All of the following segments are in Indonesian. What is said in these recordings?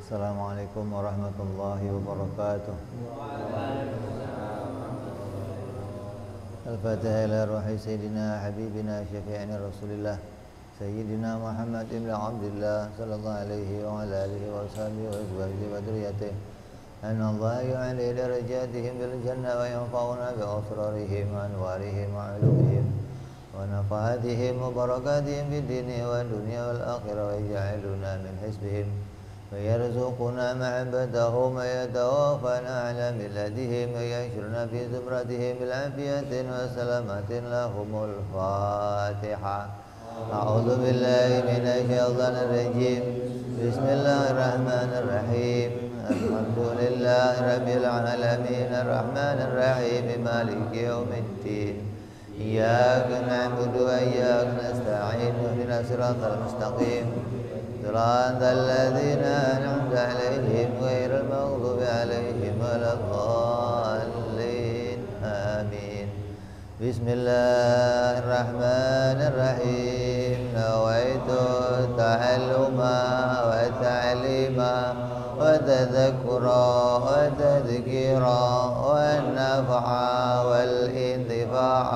Assalamualaikum warahmatullahi wabarakatuh. Al-Fatihah ila ruhi Sayyidina Habibina Syafi'ina Rasulillah Sayyidina Muhammad ibn Abdullah sallallahu alaihi wa ala alihi wa sahbihi wa azwajihi wa dhurriyyatihi an Allah yu'ali darajatihim bil jannah wa yanfa'una bi asrarihim wa anwarihim wa ulumihim wa nafahatihim wa barakatihim fid dini wa dunya wal akhirah wa yaj'aluna min hisbihim ويرزقنا محبتهم ويتوفنا على ملتهم ويحشرنا في زمرتهم بالعافية وسلامة لهم الفاتحة. أعوذ بالله من الشيطان الرجيم. بسم الله الرحمن الرحيم. الحمد لله رب العالمين الرحمن الرحيم مالك يوم الدين. إياك نعبد وإياك نستعين اهدنا الصراط المستقيم صراط الذين أنعمت عليهم غير المغضوب عليهم ولا الضالين آمين. بسم الله الرحمن الرحيم. نويت التعلم والتعليم والتذكرا والتذكيرا والنفع والانتفاع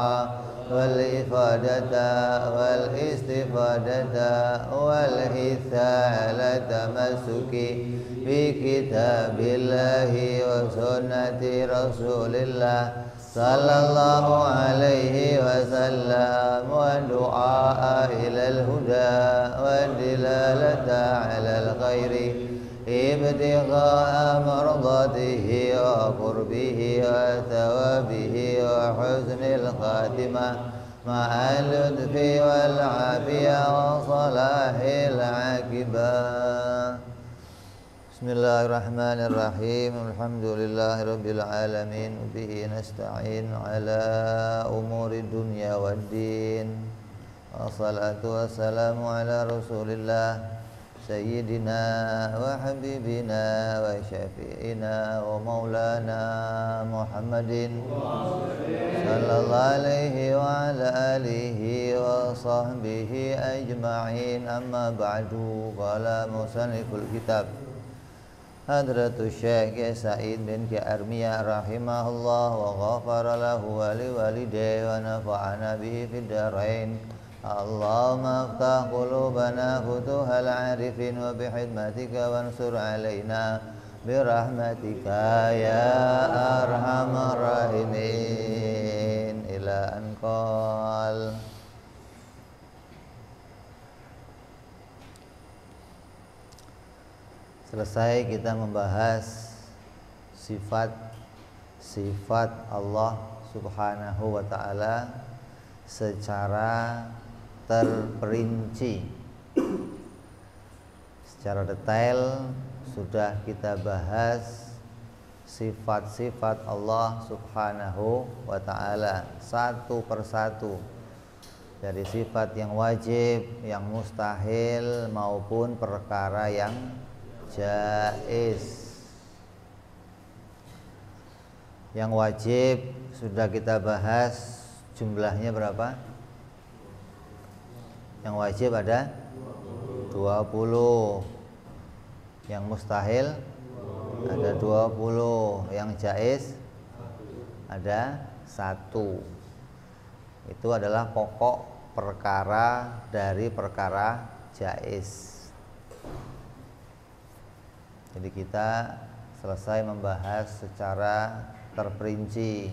والإفادة والاستفادة والحث على التمسك بكتاب الله وسنة رسول الله صلى الله عليه وسلم والدعاء إلى الهدى والدلالة على الخير ابتغاء مرضاته وقربه وثوابه وحسن الخاتمة مع اللطف والعافية وصلاح العاقبة. بسم الله الرحمن الرحيم. الحمد لله رب العالمين به نستعين على أمور الدنيا والدين والصلاة والسلام على رسول الله سيدنا وحبيبنا وشفيعنا ومولانا محمد صلى الله عليه وعلى آله وصحبه أجمعين. أما بعد قال مصنف الكتاب حضرة الشيخ سعيد بن كأرمية رحمه الله وغفر له ولوالديه ونفعنا به في الدارين. اللهم افتح قلوبنا فتوح العارفين وبحكمتك وانصر علينا برحمتك يا أرحم الراحمين. إلى أن قال. Selesai kita membahas sifat Allah Subhanahu wa ta'ala secara terperinci, secara detail sudah kita bahas sifat-sifat Allah Subhanahu wa ta'ala satu persatu, dari sifat yang wajib, yang mustahil maupun perkara yang jaiz. Yang wajib sudah kita bahas, jumlahnya berapa? Yang wajib ada 20, yang mustahil ada 20, yang jaiz ada 1. Itu adalah pokok perkara dari perkara jaiz. Jadi kita selesai membahas secara terperinci.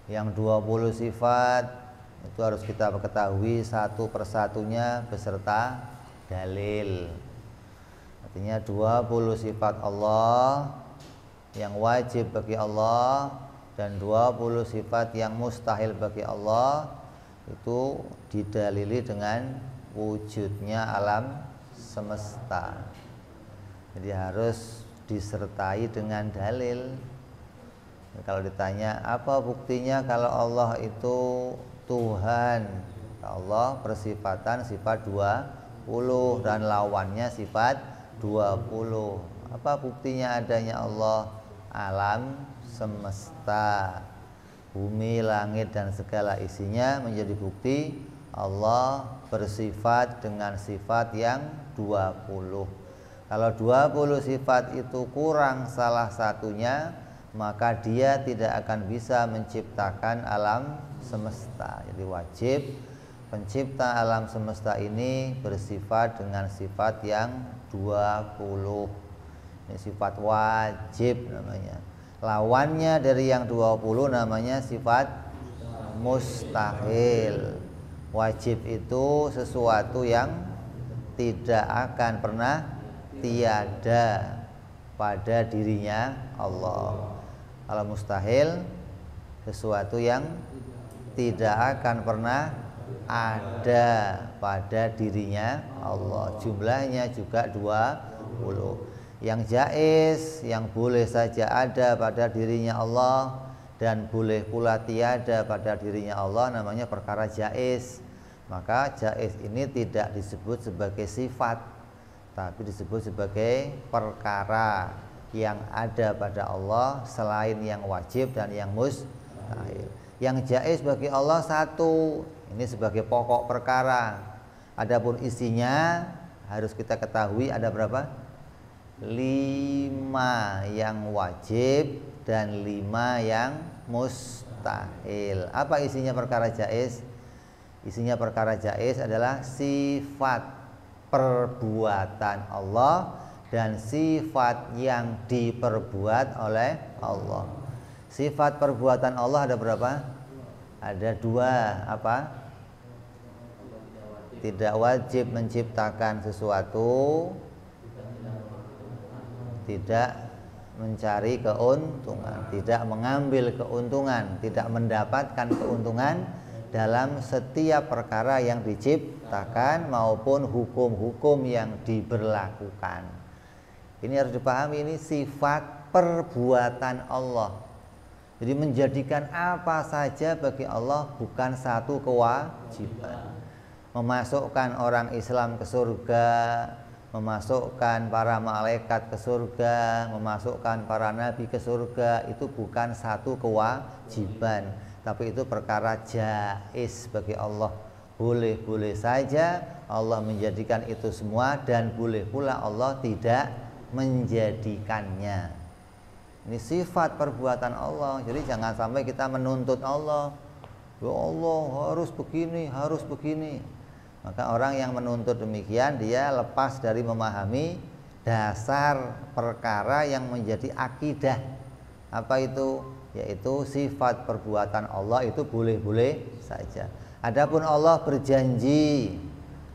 Yang 20 sifat itu harus kita ketahui satu persatunya beserta dalil. Artinya 20 sifat Allah yang wajib bagi Allah dan 20 sifat yang mustahil bagi Allah itu didalili dengan wujudnya alam semesta. Jadi harus disertai dengan dalil. Kalau ditanya apa buktinya kalau Allah itu Tuhan, Allah bersifatan sifat 20 dan lawannya sifat 20. Apa buktinya adanya Allah? Alam semesta, bumi, langit dan segala isinya menjadi bukti Allah bersifat dengan sifat yang 20. Kalau 20 sifat itu kurang salah satunya, maka dia tidak akan bisa menciptakan alam semesta. Jadi wajib pencipta alam semesta ini bersifat dengan sifat yang 20. Ini sifat wajib namanya. Lawannya dari yang 20 namanya sifat mustahil. Wajib itu sesuatu yang tidak akan pernah tiada pada dirinya Allah. Kalau mustahil sesuatu yang tidak akan pernah ada pada dirinya Allah. Jumlahnya juga 20. Yang jaiz, yang boleh saja ada pada dirinya Allah dan boleh pula tiada pada dirinya Allah, namanya perkara jaiz. Maka jaiz ini tidak disebut sebagai sifat, tapi disebut sebagai perkara yang ada pada Allah selain yang wajib dan yang mustahil. Yang jaiz bagi Allah satu, ini sebagai pokok perkara. Adapun isinya harus kita ketahui ada berapa? 5 yang wajib dan 5 yang mustahil. Apa isinya perkara jaiz? Isinya perkara jaiz adalah sifat perbuatan Allah dan sifat yang diperbuat oleh Allah. Sifat perbuatan Allah ada berapa? Ada 2. Apa? Tidak wajib menciptakan sesuatu, tidak mencari keuntungan, tidak mengambil keuntungan, tidak mendapatkan keuntungan dalam setiap perkara yang diciptakan maupun hukum-hukum yang diberlakukan. Ini harus dipahami, ini sifat perbuatan Allah. Jadi menjadikan apa saja bagi Allah bukan satu kewajiban. Memasukkan orang Islam ke surga, memasukkan para malaikat ke surga, memasukkan para nabi ke surga, itu bukan satu kewajiban, tapi itu perkara jaiz bagi Allah. Boleh-boleh saja Allah menjadikan itu semua, dan boleh pula Allah tidak menjadikannya. Ini sifat perbuatan Allah. Jadi jangan sampai kita menuntut Allah, ya Allah harus begini, harus begini. Maka orang yang menuntut demikian, dia lepas dari memahami dasar perkara yang menjadi akidah. Apa itu? Yaitu sifat perbuatan Allah itu boleh-boleh saja. Adapun Allah berjanji,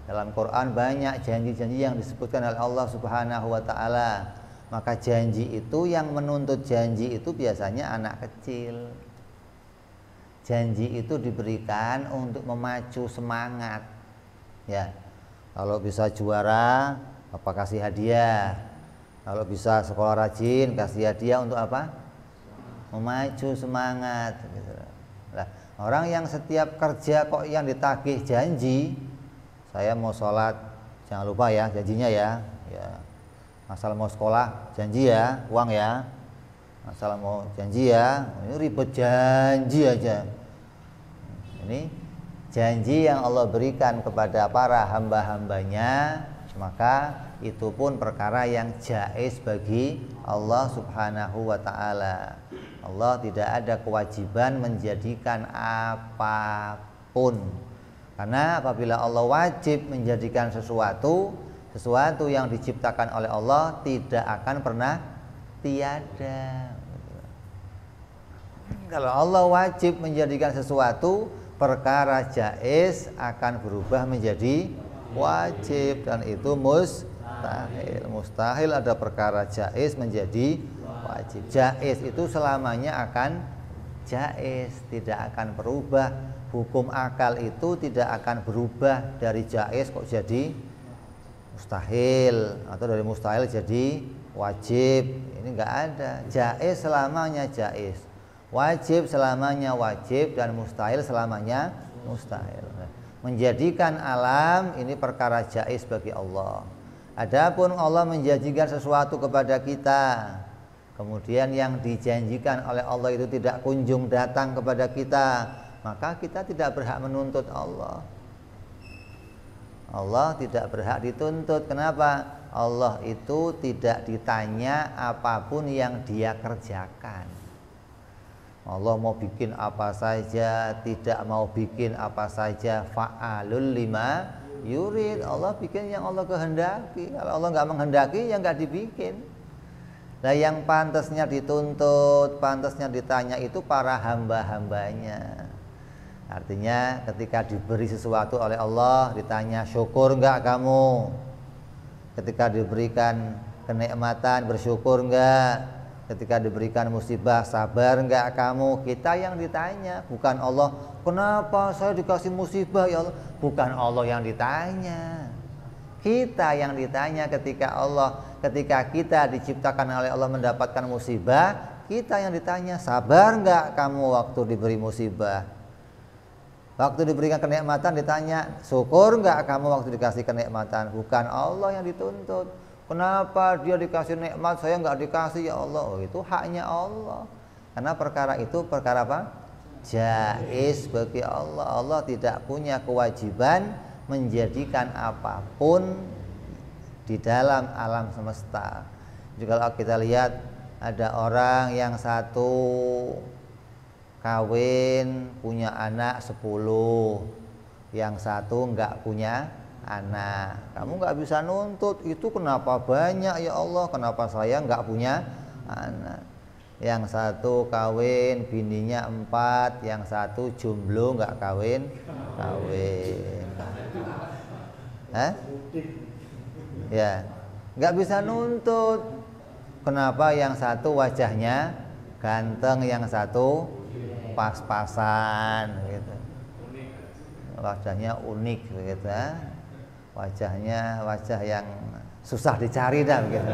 dalam Quran banyak janji-janji yang disebutkan oleh Allah Subhanahu wa taala. Maka janji itu, yang menuntut janji itu biasanya anak kecil. Janji itu diberikan untuk memacu semangat. Ya, kalau bisa juara, apa kasih hadiah. Kalau bisa sekolah rajin, kasih hadiah untuk apa? Memacu semangat. Nah, orang yang setiap kerja kok yang ditagih janji, saya mau sholat, jangan lupa ya janjinya ya. Ya, asal mau sekolah janji ya, uang ya. Asal mau janji ya, ini ribet janji aja. Ini janji yang Allah berikan kepada para hamba-hambanya, maka itu pun perkara yang jaiz bagi Allah Subhanahu wa ta'ala. Allah tidak ada kewajiban menjadikan apapun, karena apabila Allah wajib menjadikan sesuatu yang diciptakan oleh Allah tidak akan pernah tiada. Kalau Allah wajib menjadikan sesuatu, perkara jaiz akan berubah menjadi wajib, dan itu mustahil. Mustahil ada perkara jaiz menjadi wajib. Jaiz itu selamanya akan jaiz, tidak akan berubah. Hukum akal itu tidak akan berubah dari jaiz kok jadi mustahil, atau dari mustahil jadi wajib. Ini enggak ada. Jaiz selamanya jaiz, wajib selamanya wajib, dan mustahil selamanya mustahil. Menjadikan alam ini perkara jaiz bagi Allah. Adapun Allah menjanjikan sesuatu kepada kita, kemudian yang dijanjikan oleh Allah itu tidak kunjung datang kepada kita, maka kita tidak berhak menuntut Allah. Allah tidak berhak dituntut. Kenapa? Allah itu tidak ditanya apapun yang dia kerjakan. Allah mau bikin apa saja, tidak mau bikin apa saja, fa'alul lima yurid. Allah bikin yang Allah kehendaki. Kalau Allah nggak menghendaki, ya nggak dibikin. Nah, yang pantasnya dituntut, pantasnya ditanya itu para hamba-hambanya. Artinya ketika diberi sesuatu oleh Allah, ditanya syukur nggak kamu? Ketika diberikan kenikmatan, bersyukur nggak? Ketika diberikan musibah, sabar enggak kamu? Kita yang ditanya, bukan Allah. Kenapa saya dikasih musibah ya Allah? Bukan Allah yang ditanya. Kita yang ditanya ketika kita diciptakan oleh Allah mendapatkan musibah, kita yang ditanya, sabar enggak kamu waktu diberi musibah? Waktu diberikan kenikmatan ditanya, syukur enggak kamu waktu dikasih kenikmatan? Bukan Allah yang dituntut. Kenapa dia dikasih nikmat, saya nggak dikasih ya Allah? Oh, itu haknya Allah. Karena perkara itu perkara apa? Jaiz bagi Allah. Allah tidak punya kewajiban menjadikan apapun di dalam alam semesta. Jadi kalau kita lihat ada orang yang satu kawin punya anak 10, yang satu nggak punya anak. Kamu nggak bisa nuntut itu kenapa banyak ya Allah, kenapa saya nggak punya anak. Yang satu kawin bininya 4, yang satu jomblo nggak kawin. Ya nggak bisa nuntut. Kenapa yang satu wajahnya ganteng, yang satu pas-pasan gitu, wajahnya unik gitu ya. Wajahnya wajah yang susah dicari dah begitu.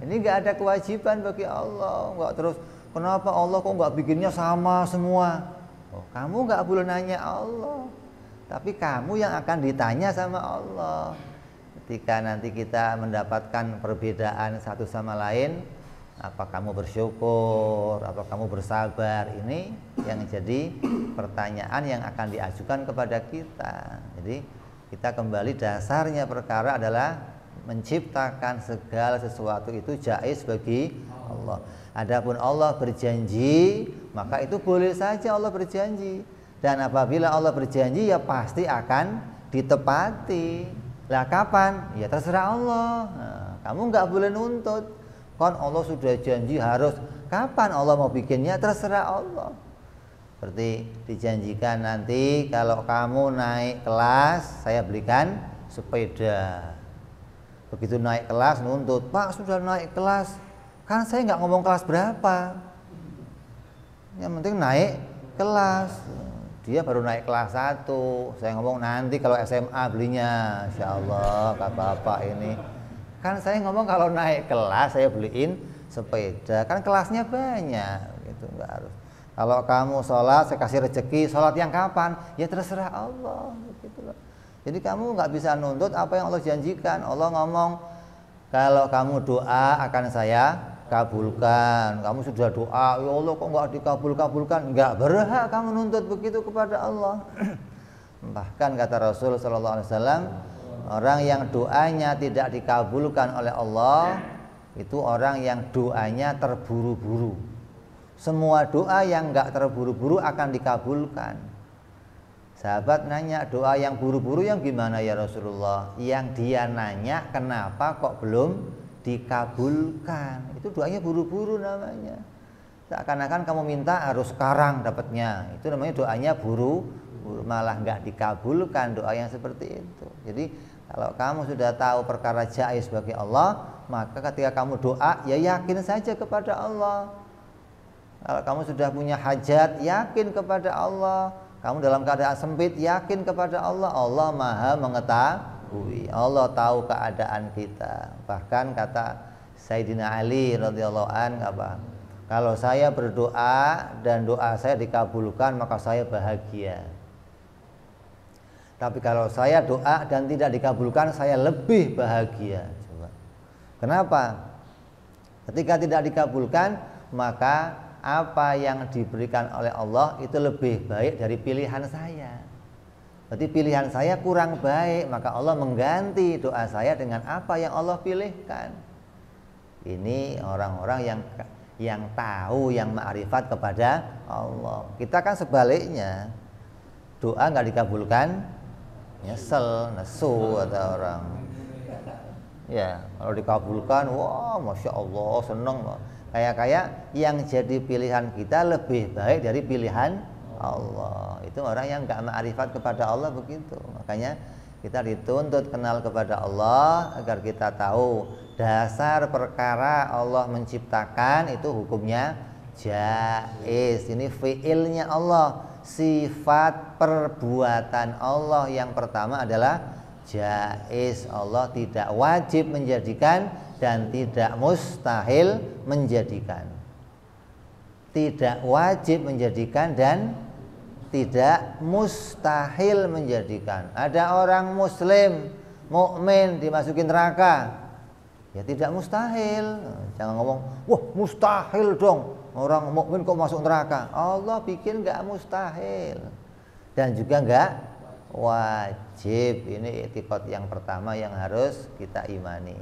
Ini nggak ada kewajiban bagi Allah. Nggak terus kenapa Allah kok nggak bikinnya sama semua? Oh, kamu nggak boleh nanya Allah, tapi kamu yang akan ditanya sama Allah. Ketika nanti kita mendapatkan perbedaan satu sama lain, apa kamu bersyukur, apa kamu bersabar? Ini yang jadi pertanyaan yang akan diajukan kepada kita. Jadi kita kembali dasarnya perkara adalah menciptakan segala sesuatu itu jaiz bagi Allah. Adapun Allah berjanji, maka itu boleh saja Allah berjanji. Dan apabila Allah berjanji ya pasti akan ditepati. Lah kapan? Ya terserah Allah. Nah, kamu nggak boleh nuntut. Kan Allah sudah janji harus, kapan Allah mau bikinnya terserah Allah. Seperti dijanjikan nanti kalau kamu naik kelas saya belikan sepeda. Begitu naik kelas nuntut, Pak sudah naik kelas, kan saya nggak ngomong kelas berapa, yang penting naik kelas. Dia baru naik kelas 1, saya ngomong nanti kalau SMA belinya, Insya Allah kata bapak ini. Kan saya ngomong kalau naik kelas saya beliin sepeda, kan kelasnya banyak gitu, nggak harus. Kalau kamu sholat saya kasih rezeki, sholat yang kapan? Ya terserah Allah gitu loh. Jadi kamu nggak bisa nuntut apa yang Allah janjikan. Allah ngomong kalau kamu doa akan saya kabulkan. Kamu sudah doa, ya Allah kok nggak dikabulkan? Nggak berhak kamu nuntut begitu kepada Allah. Bahkan kata Rasul Sallallahu Alaihi Wasallam, orang yang doanya tidak dikabulkan oleh Allah itu orang yang doanya terburu-buru. Semua doa yang enggak terburu-buru akan dikabulkan. Sahabat nanya, doa yang buru-buru yang gimana ya Rasulullah? Yang dia nanya kenapa kok belum dikabulkan? Itu doanya buru-buru namanya. Seakan-akan kamu minta harus sekarang dapatnya. Itu namanya doanya buru-buru, malah enggak dikabulkan doa yang seperti itu. Jadi kalau kamu sudah tahu perkara jaiz bagi Allah, maka ketika kamu doa ya yakin saja kepada Allah. Kalau kamu sudah punya hajat, yakin kepada Allah. Kamu dalam keadaan sempit, yakin kepada Allah. Allah Maha mengetahui. Allah tahu keadaan kita. Bahkan kata Sayyidina Ali radhiyallahu an, kalau saya berdoa dan doa saya dikabulkan, maka saya bahagia. Tapi kalau saya doa dan tidak dikabulkan, saya lebih bahagia. Coba. Kenapa? Ketika tidak dikabulkan, maka apa yang diberikan oleh Allah itu lebih baik dari pilihan saya. Berarti pilihan saya kurang baik, maka Allah mengganti doa saya dengan apa yang Allah pilihkan. Ini orang-orang yang tahu, yang ma'rifat kepada Allah. Kita kan sebaliknya, doa nggak dikabulkan, nyesel, nesu kata orang. Ya, kalau dikabulkan, wah, masya Allah, seneng. Kayak yang jadi pilihan kita lebih baik dari pilihan Allah. Itu orang yang nggak ma'rifat kepada Allah begitu. Makanya kita dituntut kenal kepada Allah agar kita tahu dasar perkara Allah menciptakan itu hukumnya jaiz. Ini fiilnya Allah, sifat perbuatan Allah yang pertama adalah jaiz. Allah tidak wajib menjadikan dan tidak mustahil menjadikan. Tidak wajib menjadikan dan tidak mustahil menjadikan. Ada orang muslim, mukmin dimasukin neraka, ya tidak mustahil. Jangan ngomong, wah mustahil dong orang mukmin kok masuk neraka. Allah bikin nggak mustahil dan juga nggak wajib. Ini i'tiqad yang pertama yang harus kita imani.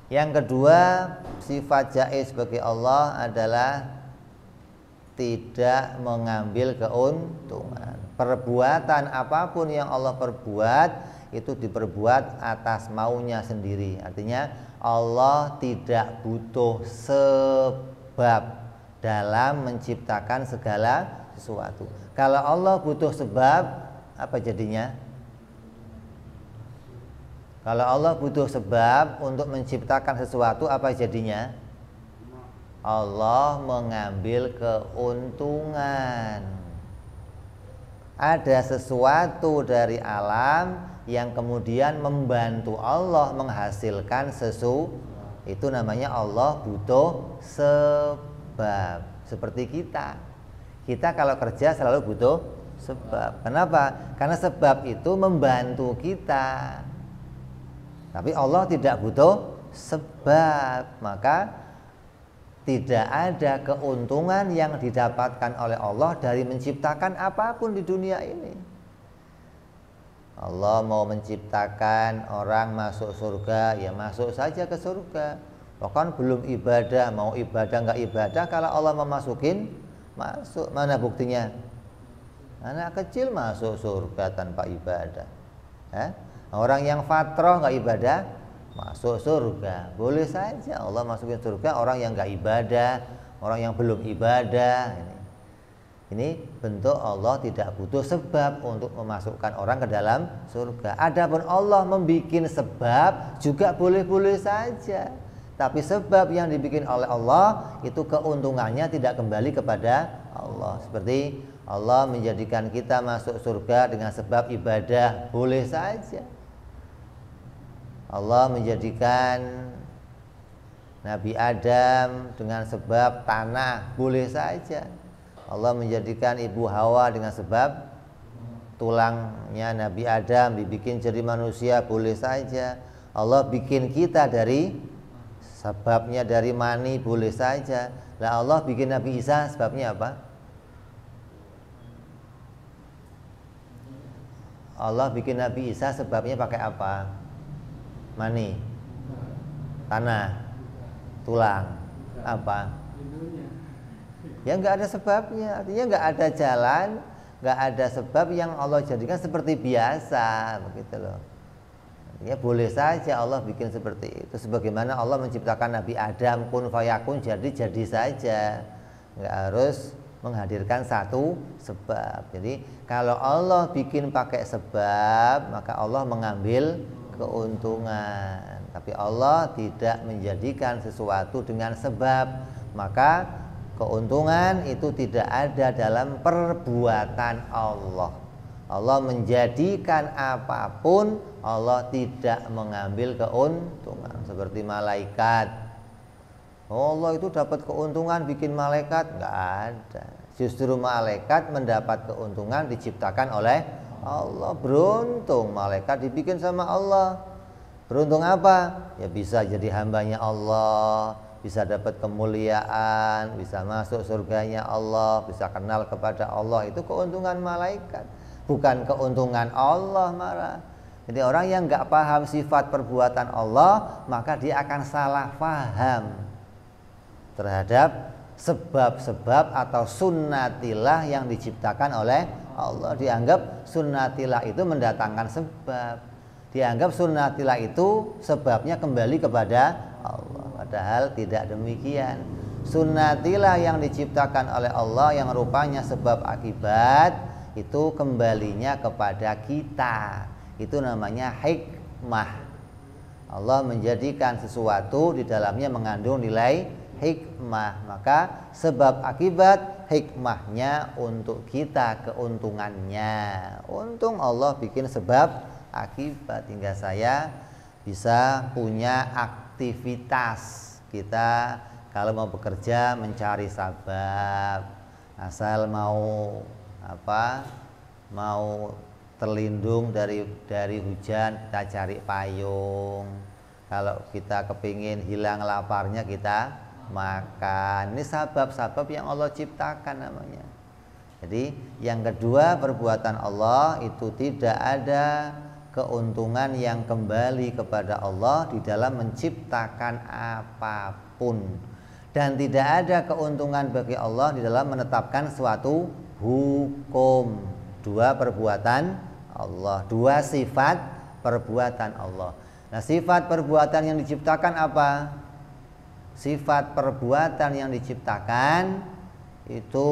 Yang kedua, sifat jaiz bagi Allah adalah tidak mengambil keuntungan. Perbuatan apapun yang Allah perbuat itu diperbuat atas maunya sendiri. Artinya Allah tidak butuh sebab dalam menciptakan segala sesuatu. Kalau Allah butuh sebab, apa jadinya? Kalau Allah butuh sebab untuk menciptakan sesuatu, apa jadinya? Allah mengambil keuntungan. Ada sesuatu dari alam yang kemudian membantu Allah menghasilkan sesuatu, itu namanya Allah butuh sebab. Seperti kita kalau kerja selalu butuh sebab. Kenapa? Karena sebab itu membantu kita. Tapi Allah tidak butuh sebab, maka tidak ada keuntungan yang didapatkan oleh Allah dari menciptakan apapun di dunia ini. Allah mau menciptakan orang masuk surga, ya masuk saja ke surga. Bahkan belum ibadah, mau ibadah nggak ibadah, kalau Allah memasukin, masuk. Mana buktinya? Anak kecil masuk surga tanpa ibadah. Orang yang fatrah nggak ibadah masuk surga. Boleh saja Allah masukin surga orang yang nggak ibadah, orang yang belum ibadah. Ini bentuk Allah tidak butuh sebab untuk memasukkan orang ke dalam surga. Adapun Allah membuat sebab juga boleh-boleh saja. Tapi sebab yang dibikin oleh Allah itu keuntungannya tidak kembali kepada Allah. Seperti Allah menjadikan kita masuk surga dengan sebab ibadah, boleh saja. Allah menjadikan Nabi Adam dengan sebab tanah, boleh saja. Allah menjadikan Ibu Hawa dengan sebab tulangnya Nabi Adam dibikin jadi manusia, boleh saja. Allah bikin kita dari sebabnya dari mani, boleh saja. Lah Allah bikin Nabi Isa sebabnya apa? Allah bikin Nabi Isa sebabnya pakai apa? Mani, tanah, tulang, apa? Ya nggak ada sebabnya. Artinya nggak ada jalan, nggak ada sebab yang Allah jadikan seperti biasa, begitu loh. Ya boleh saja Allah bikin seperti itu. Sebagaimana Allah menciptakan Nabi Adam kun fayakun, jadi saja. Nggak harus menghadirkan satu sebab. Jadi kalau Allah bikin pakai sebab, maka Allah mengambil keuntungan. Tapi Allah tidak menjadikan sesuatu dengan sebab, maka keuntungan itu tidak ada dalam perbuatan Allah. Allah menjadikan apapun, Allah tidak mengambil keuntungan. Seperti malaikat, Allah itu dapat keuntungan bikin malaikat, nggak ada. Justru malaikat mendapat keuntungan diciptakan oleh Allah. Beruntung malaikat dibikin sama Allah. Beruntung apa? Ya bisa jadi hambanya Allah, bisa dapat kemuliaan, bisa masuk surganya Allah, bisa kenal kepada Allah. Itu keuntungan malaikat. bukan keuntungan Allah malah. Jadi orang yang nggak paham sifat perbuatan Allah, maka dia akan salah paham terhadap sebab-sebab atau sunnatilah yang diciptakan oleh Allah. Dianggap sunnatilah itu mendatangkan sebab, dianggap sunnatilah itu sebabnya kembali kepada Allah. Padahal tidak demikian. Sunnatilah yang diciptakan oleh Allah yang rupanya sebab akibat itu kembalinya kepada kita. Itu namanya hikmah. Allah menjadikan sesuatu di dalamnya mengandung nilai hikmah. Maka sebab akibat hikmahnya untuk kita, keuntungannya. Untung Allah bikin sebab akibat hingga saya bisa punya aktivitas. Kita kalau mau bekerja mencari sabab, asal mau mau terlindung dari hujan, kita cari payung. Kalau kita kepingin hilang laparnya, kita makan. Ini sabab-sabab yang Allah ciptakan namanya. Jadi yang kedua, perbuatan Allah itu tidak ada keuntungan yang kembali kepada Allah di dalam menciptakan apapun. Dan tidak ada keuntungan bagi Allah di dalam menetapkan suatu hukum. Dua perbuatan Allah, dua sifat perbuatan Allah. Nah, sifat perbuatan yang diciptakan apa? Sifat perbuatan yang diciptakan itu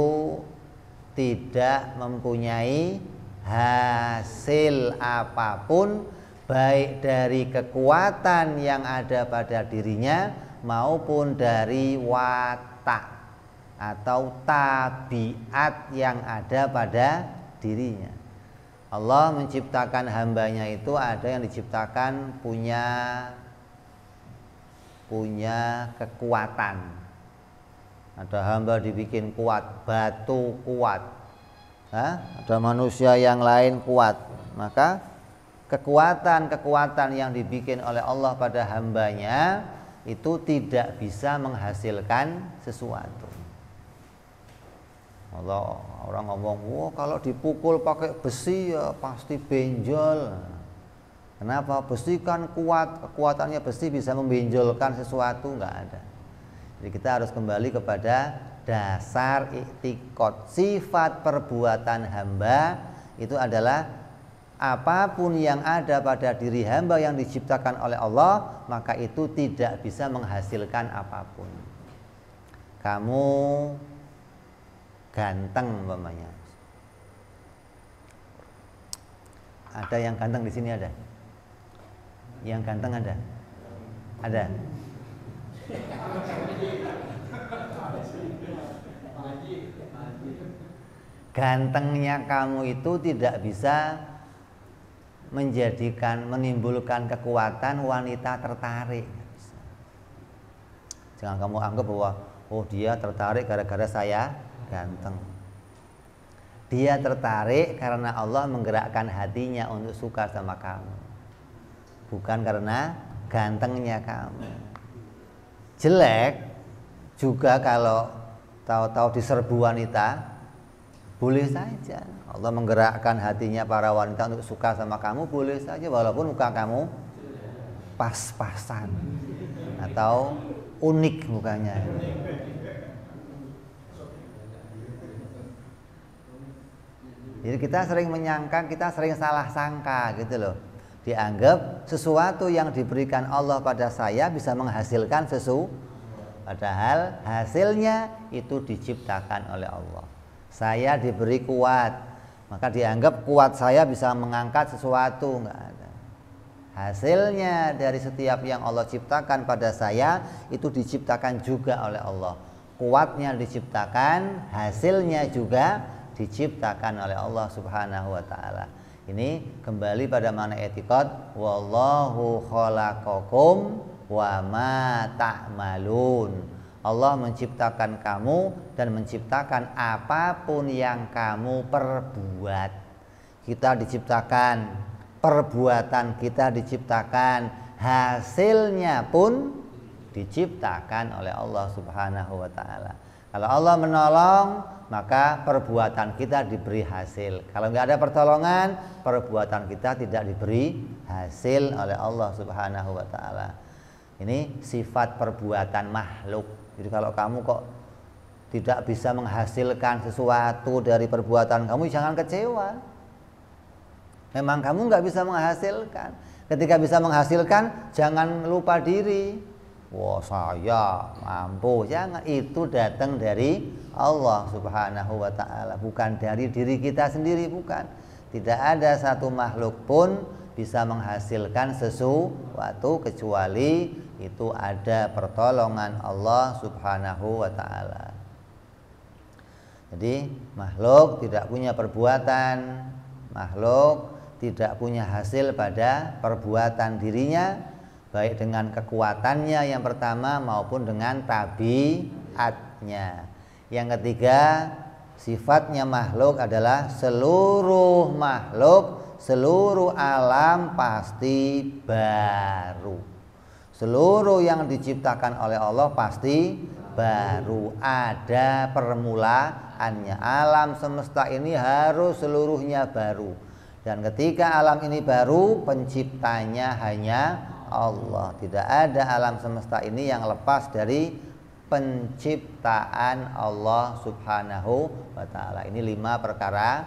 tidak mempunyai hasil apapun, baik dari kekuatan yang ada pada dirinya maupun dari watak atau tabiat yang ada pada dirinya. Allah menciptakan hambanya itu ada yang diciptakan punya kekuatan. Ada hamba dibikin kuat, batu kuat. Ada manusia yang lain kuat. Maka kekuatan yang dibikin oleh Allah pada hambanya itu tidak bisa menghasilkan sesuatu. Allah, orang ngomong, wah kalau dipukul pakai besi ya pasti benjol. Kenapa? Besi kan kuat, kekuatannya besi bisa membenjolkan sesuatu, nggak ada. Jadi kita harus kembali kepada dasar i'tiqad. Sifat perbuatan hamba itu adalah apapun yang ada pada diri hamba yang diciptakan oleh Allah, maka itu tidak bisa menghasilkan apapun. Kamu ganteng umpamanya. Ada yang ganteng di sini ada? Yang ganteng ada? Ada. Gantengnya kamu itu tidak bisa menimbulkan kekuatan wanita tertarik. Jangan kamu anggap bahwa oh dia tertarik gara-gara saya ganteng. Dia tertarik karena Allah menggerakkan hatinya untuk suka sama kamu, bukan karena gantengnya kamu. Jelek juga kalau tahu-tahu diserbu wanita, boleh saja. Allah menggerakkan hatinya para wanita untuk suka sama kamu, boleh saja walaupun muka kamu pas-pasan atau unik mukanya. Jadi kita sering menyangka, kita sering salah sangka gitu loh. Dianggap sesuatu yang diberikan Allah pada saya bisa menghasilkan sesuatu, padahal hasilnya itu diciptakan oleh Allah. Saya diberi kuat, maka dianggap kuat saya bisa mengangkat sesuatu, enggak ada. Hasilnya dari setiap yang Allah ciptakan pada saya itu diciptakan juga oleh Allah. Kuatnya diciptakan, hasilnya juga diciptakan oleh Allah Subhanahu wa taala. Ini kembali pada makna i'tiqad, wallahu khalaqakum wa ma ta'malun. Allah menciptakan kamu dan menciptakan apapun yang kamu perbuat. Kita diciptakan, perbuatan kita diciptakan, hasilnya pun diciptakan oleh Allah Subhanahu wa taala. Kalau Allah menolong, maka perbuatan kita diberi hasil. Kalau nggak ada pertolongan, perbuatan kita tidak diberi hasil oleh Allah Subhanahu wa taala. Ini sifat perbuatan makhluk. Jadi kalau kamu kok tidak bisa menghasilkan sesuatu dari perbuatan kamu, jangan kecewa. Memang kamu nggak bisa menghasilkan. Ketika bisa menghasilkan, jangan lupa diri. Wah, saya mampu. Jangan, itu datang dari Allah Subhanahu wa taala, bukan dari diri kita sendiri, bukan. Tidak ada satu makhluk pun bisa menghasilkan sesuatu kecuali itu ada pertolongan Allah Subhanahu wa taala. Jadi makhluk tidak punya perbuatan, makhluk tidak punya hasil pada perbuatan dirinya, baik dengan kekuatannya yang pertama maupun dengan tabiatnya. Yang ketiga, sifatnya makhluk adalah seluruh makhluk, seluruh alam pasti baru. Seluruh yang diciptakan oleh Allah pasti baru, ada permulaannya. Alam semesta ini harus seluruhnya baru. Dan ketika alam ini baru, penciptanya hanya Allah. Tidak ada alam semesta ini yang lepas dari penciptaan Allah Subhanahu wa ta'ala. Ini 5 perkara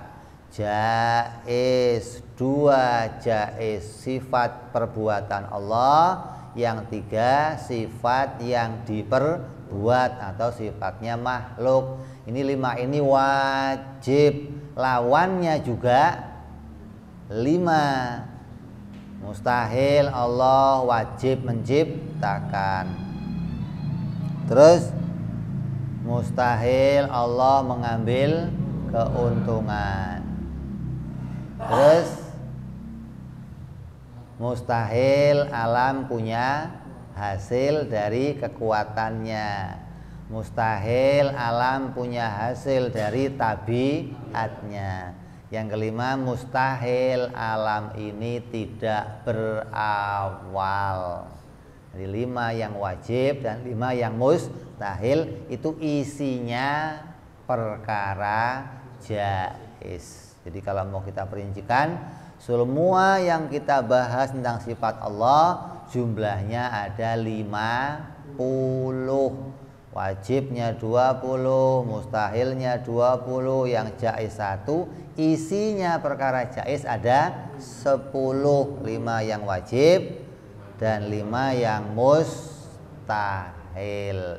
jaiz. 2 jaiz, sifat perbuatan Allah. Yang 3 sifat yang diperbuat atau sifatnya makhluk. Ini 5 ini wajib. Lawannya juga 5. Mustahil Allah wajib menciptakan. Terus mustahil Allah mengambil keuntungan. Terus mustahil alam punya hasil dari kekuatannya. Mustahil alam punya hasil dari tabiatnya. Yang kelima, mustahil alam ini tidak berawal. Jadi 5 yang wajib dan 5 yang mustahil, itu isinya perkara jaiz. Jadi kalau mau kita perincikan, semua yang kita bahas tentang sifat Allah jumlahnya ada 50. Wajibnya 20, mustahilnya 20, yang jaiz 1, isinya perkara jaiz ada 10. 5 yang wajib dan 5 yang mustahil.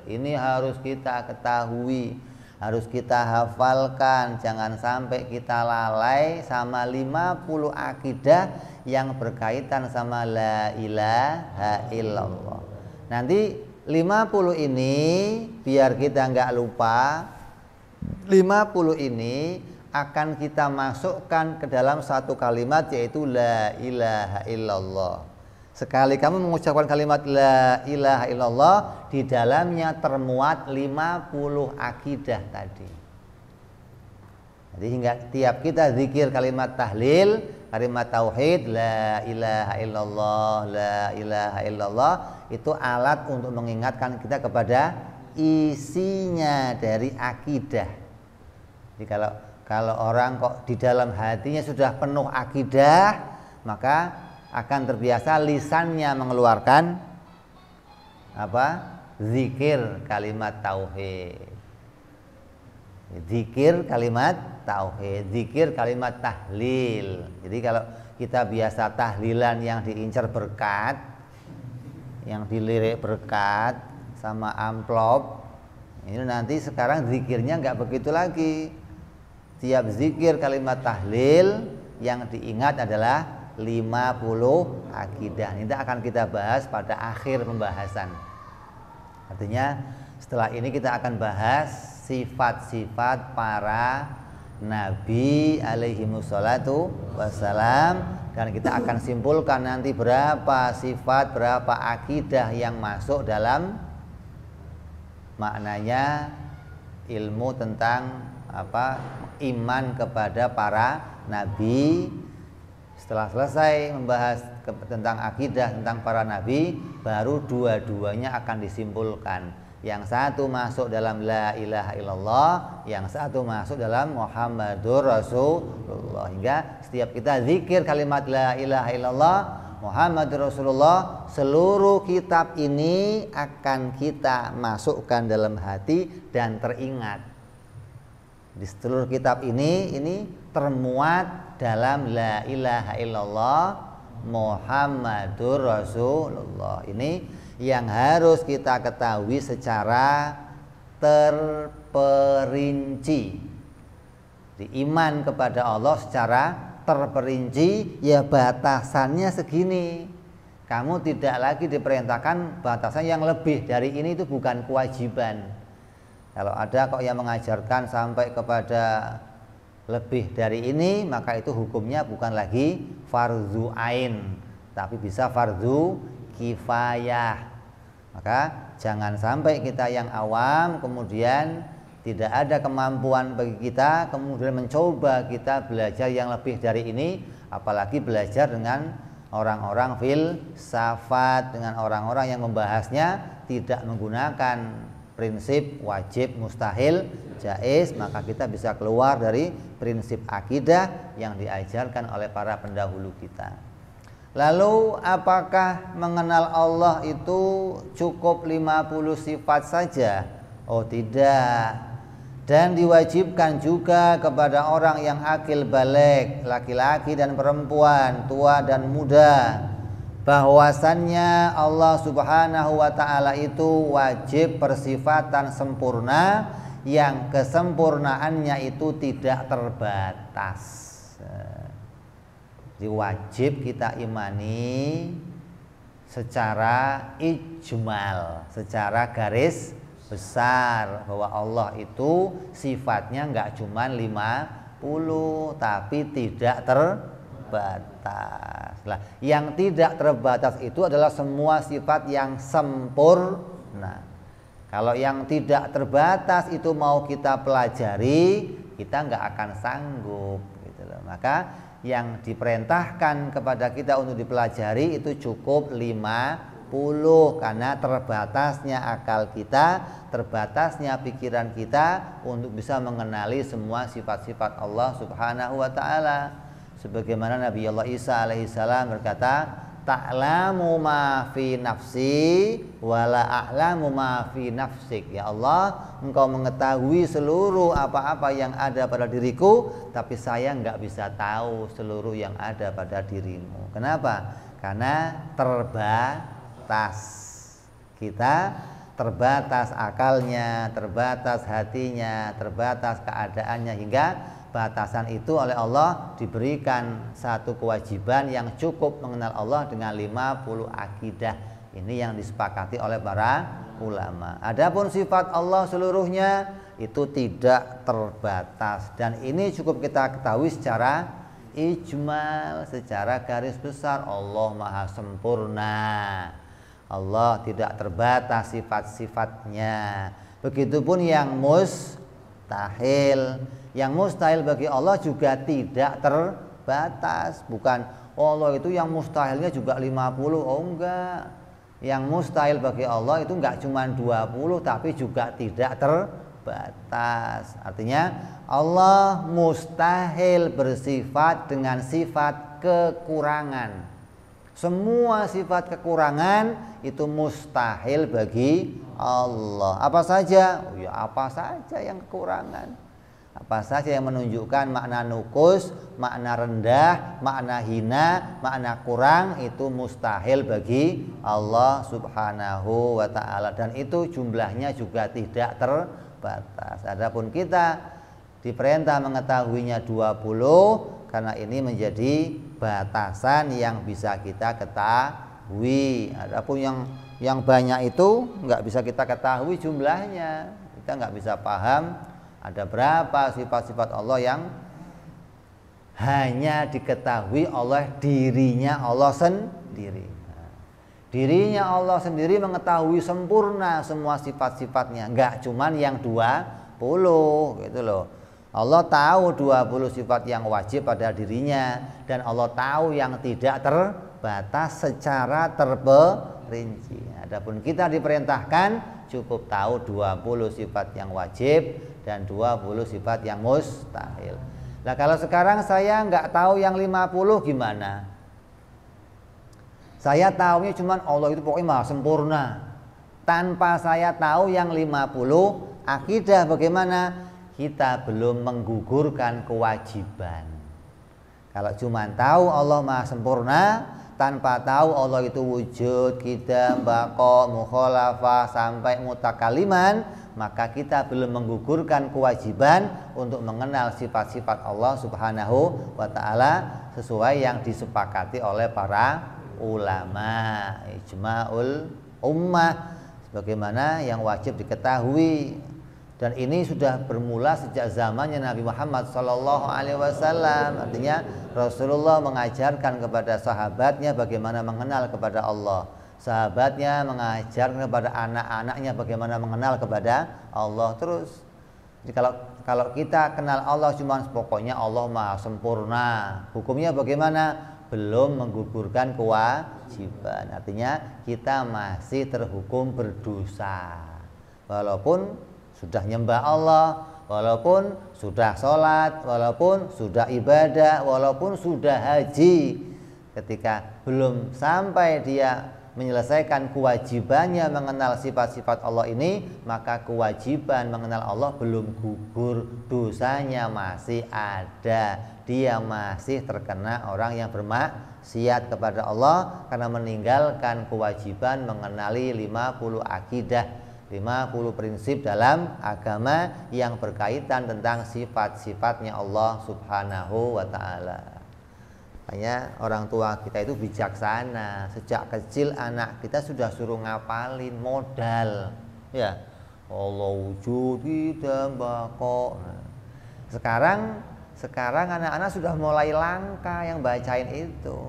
Ini harus kita ketahui, harus kita hafalkan. Jangan sampai kita lalai sama 50 akidah yang berkaitan sama la ilaha illallah. Nanti 50 ini biar kita nggak lupa, 50 ini akan kita masukkan ke dalam satu kalimat, yaitu la ilaha illallah. Sekali kamu mengucapkan kalimat la ilaha illallah, di dalamnya termuat 50 akidah tadi. Jadi hingga tiap kita zikir kalimat tahlil, kalimat tauhid, la ilaha illallah, la ilaha illallah, itu alat untuk mengingatkan kita kepada isinya dari akidah. Jadi kalau orang kok di dalam hatinya sudah penuh akidah, maka akan terbiasa lisannya mengeluarkan apa? Zikir kalimat tauhid. Zikir kalimat tauhid, zikir kalimat tahlil. Jadi kalau kita biasa tahlilan yang diincar berkat, yang dilirik berkat sama amplop, ini nanti sekarang zikirnya nggak begitu lagi. Tiap zikir kalimat tahlil yang diingat adalah 50 akidah. Ini akan kita bahas pada akhir pembahasan. Artinya setelah ini kita akan bahas sifat-sifat para nabi alaihi wassalatu wassalam, dan kita akan simpulkan nanti berapa sifat, berapa akidah yang masuk dalam maknanya ilmu tentang apa? Iman kepada para nabi. Setelah selesai membahas tentang akidah tentang para nabi, baru dua-duanya akan disimpulkan, Yang satu masuk dalam la ilaha illallah, yang satu masuk dalam Muhammadur Rasulullah. Hingga setiap kita zikir kalimat la ilaha illallah Muhammadur Rasulullah, seluruh kitab ini akan kita masukkan dalam hati dan teringat. Di seluruh kitab ini termuat dalam la ilaha illallah Muhammadur Rasulullah. Ini yang harus kita ketahui secara terperinci. Di iman kepada Allah secara terperinci, ya batasannya segini. Kamu tidak lagi diperintahkan batasan yang lebih dari ini, itu bukan kewajiban. Kalau ada kok yang mengajarkan sampai kepada lebih dari ini, maka itu hukumnya bukan lagi fardhu ain, tapi bisa fardhu kifayah. Maka jangan sampai kita yang awam kemudian tidak ada kemampuan bagi kita, kemudian mencoba kita belajar yang lebih dari ini, apalagi belajar dengan orang-orang filsafat, dengan orang-orang yang membahasnya tidak menggunakan prinsip wajib, mustahil, jaiz, maka kita bisa keluar dari prinsip akidah yang diajarkan oleh para pendahulu kita. Lalu apakah mengenal Allah itu cukup 50 sifat saja? Oh tidak. Dan diwajibkan juga kepada orang yang akil balik, laki-laki dan perempuan, tua dan muda, bahwasannya Allah Subhanahu wa ta'ala itu wajib bersifatan sempurna, yang kesempurnaannya itu tidak terbatas. Jadi wajib kita imani secara ijmal, secara garis besar, bahwa Allah itu sifatnya enggak cuma 50 tapi tidak terbatas. Nah, yang tidak terbatas itu adalah semua sifat yang sempurna. Kalau yang tidak terbatas itu mau kita pelajari, kita enggak akan sanggup gitu loh. Maka yang diperintahkan kepada kita untuk dipelajari itu cukup 50, karena terbatasnya akal kita, terbatasnya pikiran kita untuk bisa mengenali semua sifat-sifat Allah Subhanahu wa ta'ala. Sebagaimana Nabi Allah Isa alaihissalam berkata, ta'lamu ma fi nafsi wa la a'lamu ma fi nafsik. Ya Allah, engkau mengetahui seluruh apa-apa yang ada pada diriku, tapi saya enggak bisa tahu seluruh yang ada pada dirimu. Kenapa? Karena terbatas. Kita terbatas akalnya, terbatas hatinya, terbatas keadaannya, hingga batasan itu oleh Allah diberikan satu kewajiban yang cukup mengenal Allah dengan 50 akidah. Ini yang disepakati oleh para ulama. Adapun sifat Allah seluruhnya itu tidak terbatas, dan ini cukup kita ketahui secara ijmal, secara garis besar. Allah maha sempurna, Allah tidak terbatas sifat-sifatnya. Begitupun yang mustahil. Yang mustahil bagi Allah juga tidak terbatas. Bukan Allah itu yang mustahilnya juga 50. Oh enggak. Yang mustahil bagi Allah itu enggak cuma 20, tapi juga tidak terbatas. Artinya Allah mustahil bersifat dengan sifat kekurangan. Semua sifat kekurangan itu mustahil bagi Allah. Apa saja? Oh ya, apa saja yang kekurangan. Apa saja yang menunjukkan makna nukus, makna rendah, makna hina, makna kurang, itu mustahil bagi Allah Subhanahu wa ta'ala. Dan itu jumlahnya juga tidak terbatas. Adapun kita diperintah mengetahuinya 20, karena ini menjadi batasan yang bisa kita ketahui. Adapun yang banyak itu nggak bisa kita ketahui jumlahnya. Kita nggak bisa paham ada berapa sifat-sifat Allah yang hanya diketahui oleh dirinya Allah sendiri. Dirinya Allah sendiri mengetahui sempurna semua sifat-sifatnya, nggak cuman yang 20 gitu loh. Allah tahu 20 sifat yang wajib pada dirinya, dan Allah tahu yang tidak terbatas secara terperinci. Adapun kita diperintahkan cukup tahu 20 sifat yang wajib dan 20 sifat yang mustahil. Nah kalau sekarang saya nggak tahu yang 50 gimana? Saya tahunya cuman Allah itu pokoknya maha sempurna. Tanpa saya tahu yang 50 akidah bagaimana? Kita belum menggugurkan kewajiban. Kalau cuma tahu Allah maha sempurna, tanpa tahu Allah itu wujud, qidam, baqa, mukhalafah sampai mutakaliman, maka kita belum menggugurkan kewajiban untuk mengenal sifat-sifat Allah Subhanahu wa ta'ala sesuai yang disepakati oleh para ulama, ijma'ul ummah, sebagaimana yang wajib diketahui. Dan ini sudah bermula sejak zamannya Nabi Muhammad SAW. Artinya Rasulullah mengajarkan kepada sahabatnya bagaimana mengenal kepada Allah. Sahabatnya mengajarkan kepada anak-anaknya bagaimana mengenal kepada Allah terus. Jadi kalau kita kenal Allah cuma pokoknya Allah maha sempurna, hukumnya bagaimana? Belum menggugurkan kewajiban. Artinya kita masih terhukum berdosa. Walaupun sudah nyembah Allah, walaupun sudah sholat, walaupun sudah ibadah, walaupun sudah haji, ketika belum sampai dia menyelesaikan kewajibannya mengenal sifat-sifat Allah ini, maka kewajiban mengenal Allah belum gugur, dosanya masih ada, dia masih terkena orang yang bermaksiat kepada Allah karena meninggalkan kewajiban mengenali 50 akidah, 50 prinsip dalam agama yang berkaitan tentang sifat-sifatnya Allah Subhanahu wa ta'ala. Makanya orang tua kita itu bijaksana. Sejak kecil anak kita sudah suruh ngapalin modal. Ya, Allah wujud, qidam, baqa. Sekarang anak-anak sudah mulai langka yang bacain itu.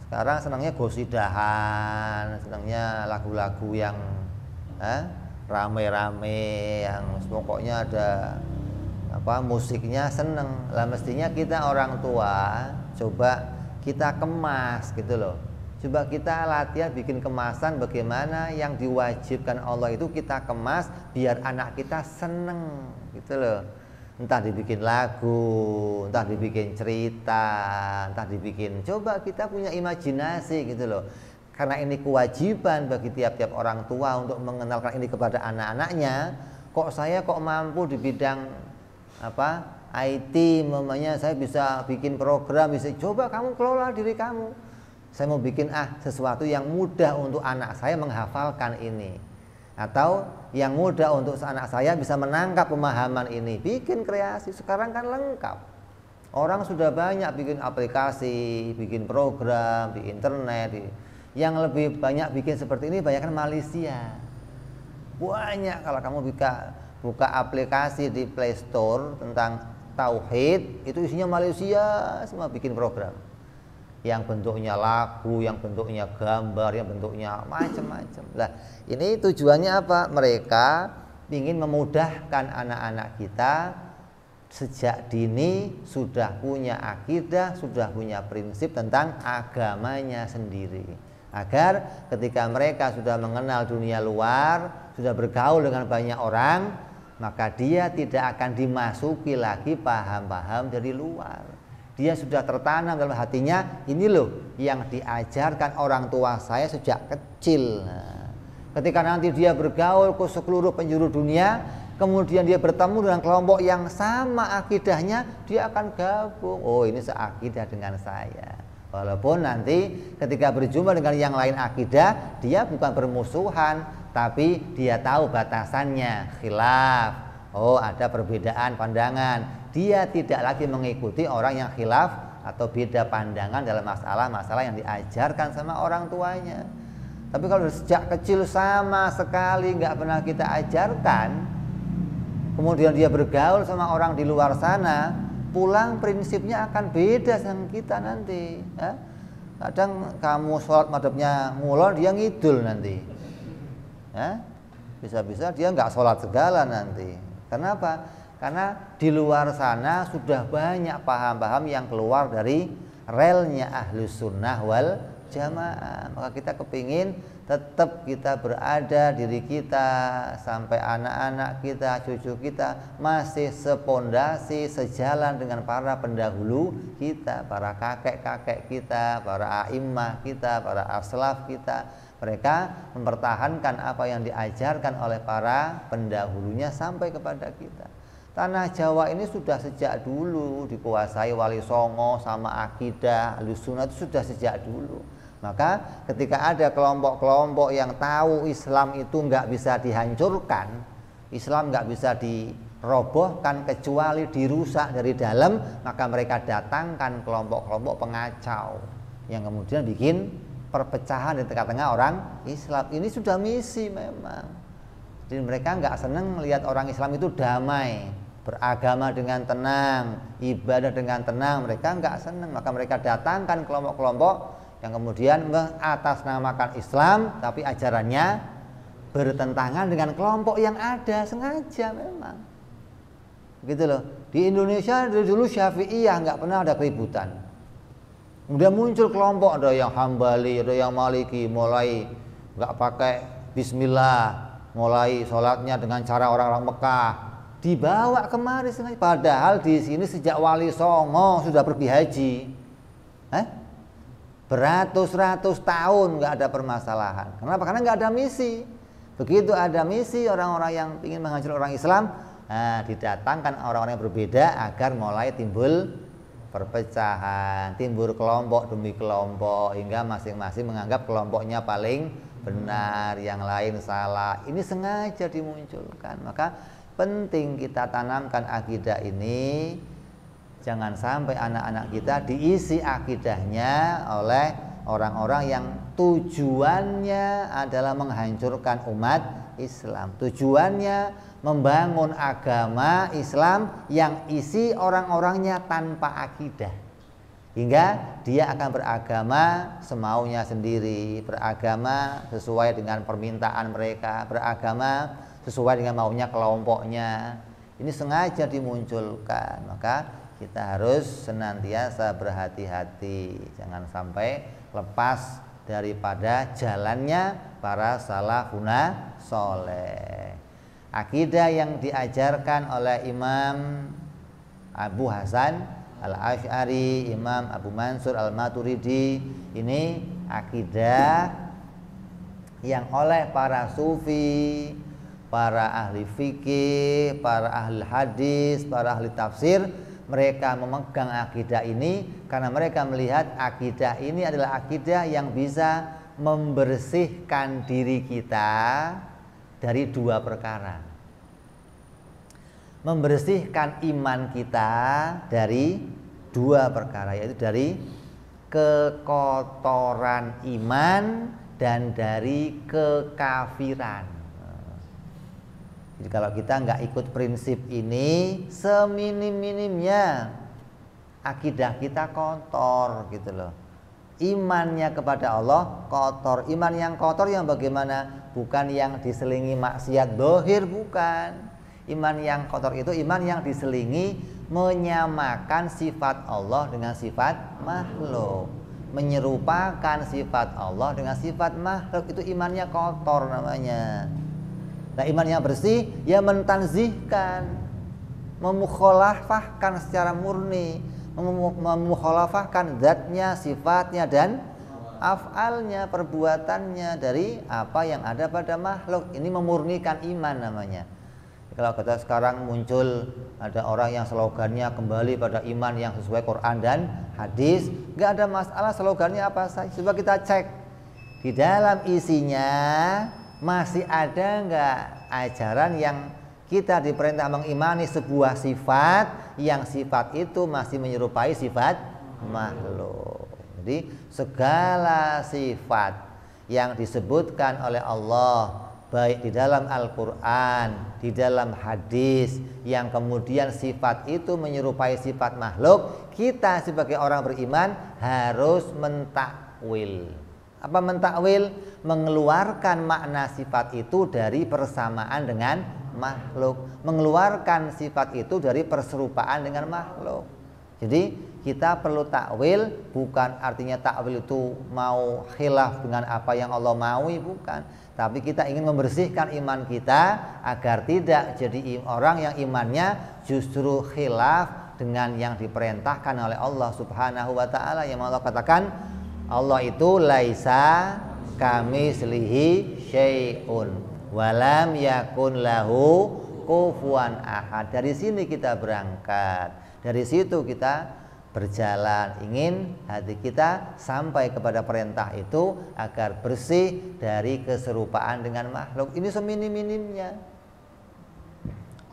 Sekarang senangnya gosidahan, senangnya lagu-lagu yang rame-rame, yang pokoknya ada musiknya seneng. Lah mestinya kita orang tua coba kita kemas gitu loh. Coba kita latihan bikin kemasan bagaimana yang diwajibkan Allah itu kita kemas biar anak kita seneng gitu loh. Entah dibikin lagu, entah dibikin cerita, entah dibikin, coba kita punya imajinasi gitu loh. Karena ini kewajiban bagi tiap-tiap orang tua untuk mengenalkan ini kepada anak-anaknya. Kok saya mampu di bidang IT, mamanya saya bisa bikin program, bisa. Coba kamu kelola diri kamu. Saya mau bikin sesuatu yang mudah untuk anak saya menghafalkan ini, atau yang mudah untuk anak saya bisa menangkap pemahaman ini. Bikin kreasi, sekarang kan lengkap. Orang sudah banyak bikin aplikasi, bikin program di internet. Yang lebih banyak bikin seperti ini banyak kan Malaysia. Banyak. Kalau kamu buka aplikasi di Play Store tentang tauhid, itu isinya Malaysia semua bikin program. Yang bentuknya lagu, yang bentuknya gambar, yang bentuknya macam-macam. Lah, ini tujuannya apa? Mereka ingin memudahkan anak-anak kita sejak dini sudah punya akidah, sudah punya prinsip tentang agamanya sendiri. Agar ketika mereka sudah mengenal dunia luar, sudah bergaul dengan banyak orang, maka dia tidak akan dimasuki lagi paham-paham dari luar. Dia sudah tertanam dalam hatinya, ini loh yang diajarkan orang tua saya sejak kecil. Nah, ketika nanti dia bergaul ke seluruh penjuru dunia, kemudian dia bertemu dengan kelompok yang sama akidahnya, dia akan gabung. Oh, ini seakidah dengan saya. Walaupun nanti ketika berjumpa dengan yang lain akidah, dia bukan bermusuhan, tapi dia tahu batasannya, khilaf. Oh, ada perbedaan pandangan. Dia tidak lagi mengikuti orang yang khilaf atau beda pandangan dalam masalah-masalah yang diajarkan sama orang tuanya. Tapi kalau sejak kecil sama sekali nggak pernah kita ajarkan, kemudian dia bergaul sama orang di luar sana, pulang prinsipnya akan beda sama kita nanti. Kadang kamu sholat madhabnya ngulon, dia ngidul nanti. Bisa-bisa dia nggak sholat segala nanti. Kenapa? Karena di luar sana sudah banyak paham-paham yang keluar dari relnya Ahlus Sunnah wal Jamaah. Maka kita kepingin tetap kita berada, diri kita sampai anak-anak kita, cucu kita masih sepondasi, sejalan dengan para pendahulu kita, para kakek-kakek kita, para a'immah kita, para aslaf kita. Mereka mempertahankan apa yang diajarkan oleh para pendahulunya sampai kepada kita. Tanah Jawa ini sudah sejak dulu dikuasai Wali Songo sama akidah Ahlussunnah, itu sudah sejak dulu. Maka ketika ada kelompok-kelompok yang tahu Islam itu nggak bisa dihancurkan, Islam nggak bisa dirobohkan kecuali dirusak dari dalam, maka mereka datangkan kelompok-kelompok pengacau yang kemudian bikin perpecahan di tengah-tengah orang Islam. Ini sudah misi memang. Jadi mereka nggak senang melihat orang Islam itu damai, beragama dengan tenang, ibadah dengan tenang. Mereka nggak senang, maka mereka datangkan kelompok-kelompok yang kemudian mengatasnamakan Islam tapi ajarannya bertentangan dengan kelompok yang ada, sengaja memang. Gitu loh. Di Indonesia dari dulu Syafi'iyah nggak pernah ada keributan. Kemudian muncul kelompok, ada yang Hambali, ada yang Maliki, mulai nggak pakai bismillah, mulai sholatnya dengan cara orang-orang Mekah, dibawa kemari sengaja. Padahal di sini sejak Wali Songo sudah pergi haji. Beratus-ratus tahun nggak ada permasalahan. Kenapa? Karena nggak ada misi. Begitu ada misi, orang-orang yang ingin menghancurkan orang Islam, didatangkan orang-orang yang berbeda agar mulai timbul perpecahan, timbul kelompok demi kelompok, hingga masing-masing menganggap kelompoknya paling benar, yang lain salah. Ini sengaja dimunculkan. Maka penting kita tanamkan akidah ini. Jangan sampai anak-anak kita diisi akidahnya oleh orang-orang yang tujuannya adalah menghancurkan umat Islam. Tujuannya membangun agama Islam yang isi orang-orangnya tanpa akidah. Hingga dia akan beragama semaunya sendiri, beragama sesuai dengan permintaan mereka, beragama sesuai dengan maunya kelompoknya. Ini sengaja dimunculkan. Maka kita harus senantiasa berhati-hati, jangan sampai lepas daripada jalannya para salafuna soleh. Akidah yang diajarkan oleh Imam Abu Hasan Al-Asy'ari, Imam Abu Mansur Al-Maturidi, ini akidah yang oleh para sufi, para ahli fikih, para ahli hadis, para ahli tafsir, mereka memegang akidah ini karena mereka melihat akidah ini adalah akidah yang bisa membersihkan diri kita dari dua perkara. Membersihkan iman kita dari dua perkara, yaitu dari kekotoran iman dan dari kekafiran. Jadi kalau kita nggak ikut prinsip ini, seminim-minimnya akidah kita kotor gitu loh. Imannya kepada Allah kotor. Iman yang kotor yang bagaimana? Bukan yang diselingi maksiat dohir, bukan. Iman yang kotor itu iman yang diselingi menyamakan sifat Allah dengan sifat makhluk, menyerupakan sifat Allah dengan sifat makhluk. Itu imannya kotor namanya. Nah, iman yang bersih ya mentanzihkan, memukhalafahkan secara murni, memukhalafahkan zatnya, sifatnya dan af'alnya, perbuatannya dari apa yang ada pada makhluk. Ini memurnikan iman namanya. Kalau kita sekarang muncul ada orang yang slogannya kembali pada iman yang sesuai Quran dan hadis, nggak ada masalah slogannya apa saja. Coba kita cek di dalam isinya masih ada nggak ajaran yang kita diperintah mengimani sebuah sifat yang sifat itu masih menyerupai sifat makhluk. Jadi segala sifat yang disebutkan oleh Allah baik di dalam Al-Quran, di dalam hadis, yang kemudian sifat itu menyerupai sifat makhluk, kita sebagai orang beriman harus mentakwil. Apa mentakwil? Mengeluarkan makna sifat itu dari persamaan dengan makhluk, mengeluarkan sifat itu dari perserupaan dengan makhluk. Jadi kita perlu takwil, bukan artinya takwil itu mau khilaf dengan apa yang Allah maui, bukan. Tapi kita ingin membersihkan iman kita agar tidak jadi orang yang imannya justru khilaf dengan yang diperintahkan oleh Allah Subhanahu wa taala, yang Allah katakan Allah itu laisa kamitslihi syai'un walam yakun lahu kufuwan ahad. Dari sini kita berangkat, dari situ kita berjalan, ingin hati kita sampai kepada perintah itu agar bersih dari keserupaan dengan makhluk. Ini seminim-minimnya.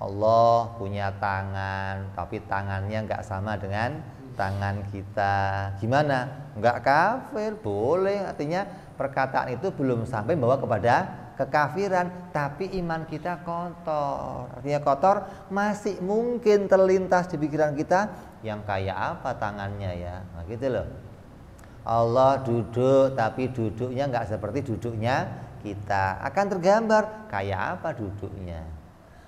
Allah punya tangan, tapi tangannya nggak sama dengan tangan kita. Gimana? Nggak kafir, boleh. Artinya perkataan itu belum sampai membawa kepada kekafiran, tapi iman kita kotor. Artinya kotor, masih mungkin terlintas di pikiran kita, yang kayak apa tangannya ya, nah, gitu loh. Allah duduk, tapi duduknya nggak seperti duduknya kita. Akan tergambar kayak apa duduknya.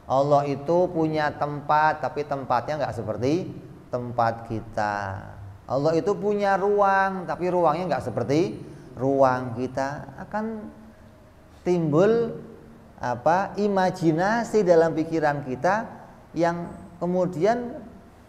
Allah itu punya tempat, tapi tempatnya nggak seperti tempat kita. Allah itu punya ruang, tapi ruangnya nggak seperti ruang kita. Akan timbul imajinasi dalam pikiran kita yang kemudian